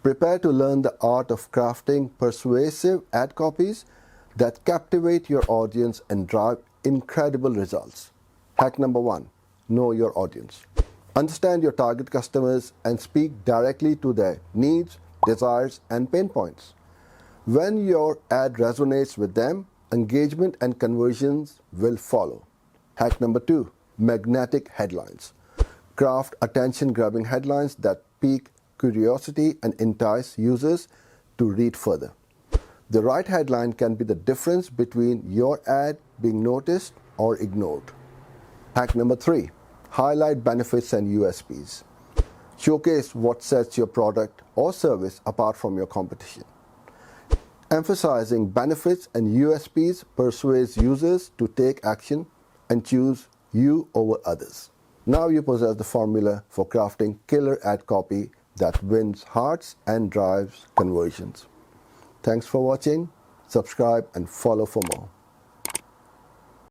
Prepare to learn the art of crafting persuasive ad copies that captivate your audience and drive incredible results. Hack number 1. Know your audience. Understand your target customers and speak directly to their needs, desires, and pain points. When your ad resonates with them, engagement and conversions will follow. Hack number 2. Magnetic headlines. Craft attention-grabbing headlines that pique curiosity and entice users to read further. The right headline can be the difference between your ad being noticed or ignored. Hack number 3. Highlight benefits and USPs. Showcase what sets your product or service apart from your competition. Emphasizing benefits and USPs persuades users to take action and choose you over others. Now you possess the formula for crafting killer ad copy that wins hearts and drives conversions. Thanks for watching. Subscribe and follow for more.